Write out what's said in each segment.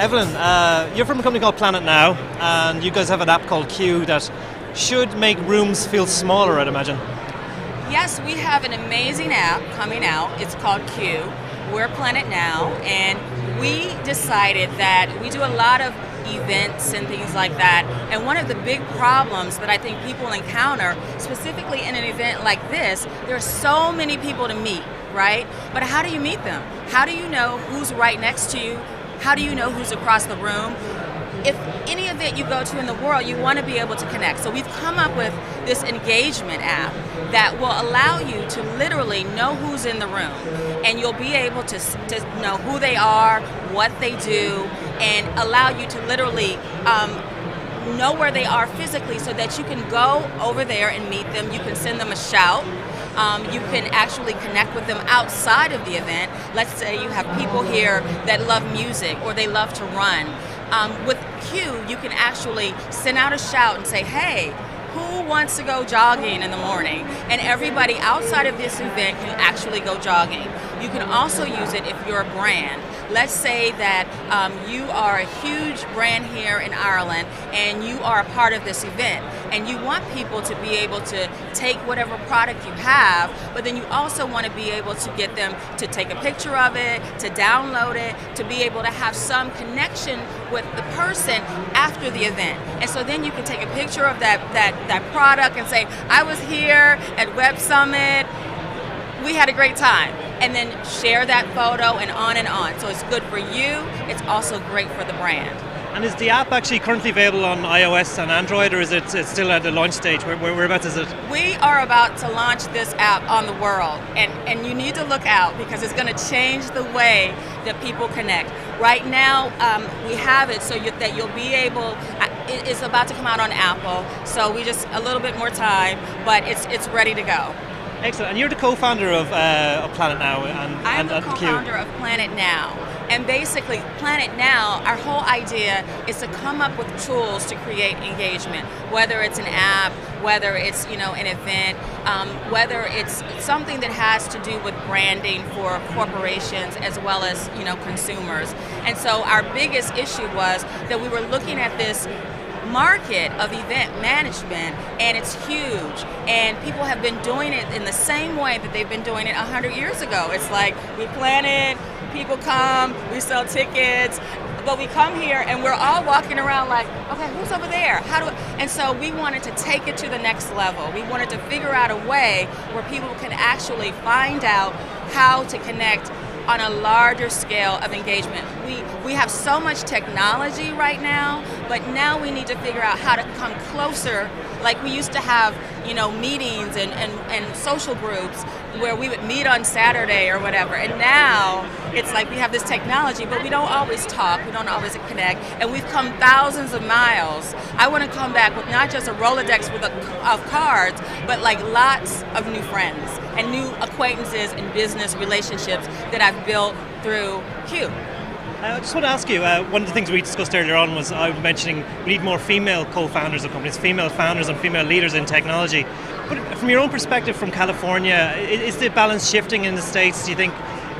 Evelyn, you're from a company called Planet Now, and you guys have an app called Q that should make rooms feel smaller, I'd imagine. Yes, we have an amazing app coming out. It's called Q. We're Planet Now, and we decided that we do a lot of events and things like that, and one of the big problems that I think people encounter, specifically in an event like this, there are so many people to meet, right? But how do you meet them? How do you know who's right next to you? How do you know who's across the room? If any event you go to in the world, you want to be able to connect. So we've come up with this engagement app that will allow you to literally know who's in the room, and you'll be able to know who they are, what they do, and allow you to literally know where they are physically so that you can go over there and meet them. You can send them a shout. You can actually connect with them outside of the event. Let's say you have people here that love music or they love to run. With Q, you can actually send out a shout and say, hey, who wants to go jogging in the morning? And everybody outside of this event can actually go jogging. You can also use it if you're a brand. Let's say that you are a huge brand here in Ireland and you are a part of this event, and you want people to be able to take whatever product you have, but then you also want to be able to get them to take a picture of it, to download it, to be able to have some connection with the person after the event. And so then you can take a picture of that product and say, I was here at Web Summit, we had a great time. And then share that photo and on and on. So it's good for you, it's also great for the brand. And is the app actually currently available on iOS and Android, or is it still at the launch stage? Whereabouts is it? We are about to launch this app on the world, and you need to look out because it's going to change the way that people connect. Right now, we have it so that you'll be able, it's about to come out on Apple, so we just a little bit more time, but it's ready to go. Excellent. And you're the co-founder of Planet Now I'm the co-founder of Planet Now. And basically, Planet Now, our whole idea is to come up with tools to create engagement, whether it's an app, whether it's an event, whether it's something that has to do with branding for corporations as well as consumers. And so our biggest issue was that we were looking at this market of event management, and it's huge, and people have been doing it in the same way that they've been doing it 100 years ago. It's like we plan it, people come, we sell tickets, but we come here and we're all walking around like, okay, who's over there? And so we wanted to take it to the next level. We wanted to figure out a way where people can actually find out how to connect on a larger scale of engagement. We have so much technology right now, but now we need to figure out how to come closer. Like we used to have, meetings and social groups where we would meet on Saturday or whatever, and now it's like we have this technology, but we don't always talk, we don't always connect, and we've come thousands of miles. I want to come back with not just a Rolodex of cards, but like lots of new friends and new acquaintances and business relationships that I've built through Q. I just want to ask you, one of the things we discussed earlier on was I was mentioning we need more female co-founders of companies, female founders and female leaders in technology. But from your own perspective from California, is the balance shifting in the States? Do you think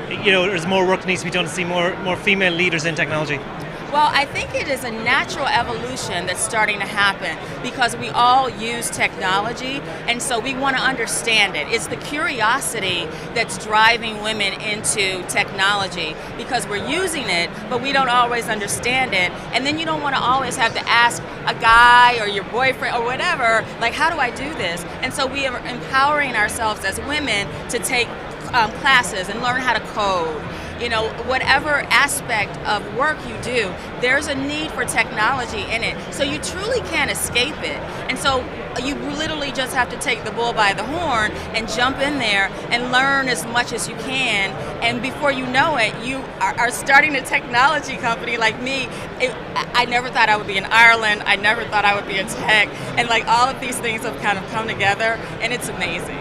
there's more work that needs to be done to see more female leaders in technology? Well, I think it is a natural evolution that's starting to happen because we all use technology, and so we want to understand it. It's the curiosity that's driving women into technology because we're using it, but we don't always understand it. And then you don't want to always have to ask a guy or your boyfriend or whatever, like, how do I do this? And so we are empowering ourselves as women to take classes and learn how to code. Whatever aspect of work you do, there's a need for technology in it. So you truly can't escape it. And so you literally just have to take the bull by the horn and jump in there and learn as much as you can. And before you know it, you are starting a technology company like me. I never thought I would be in Ireland. I never thought I would be in tech. And like all of these things have kind of come together, and it's amazing.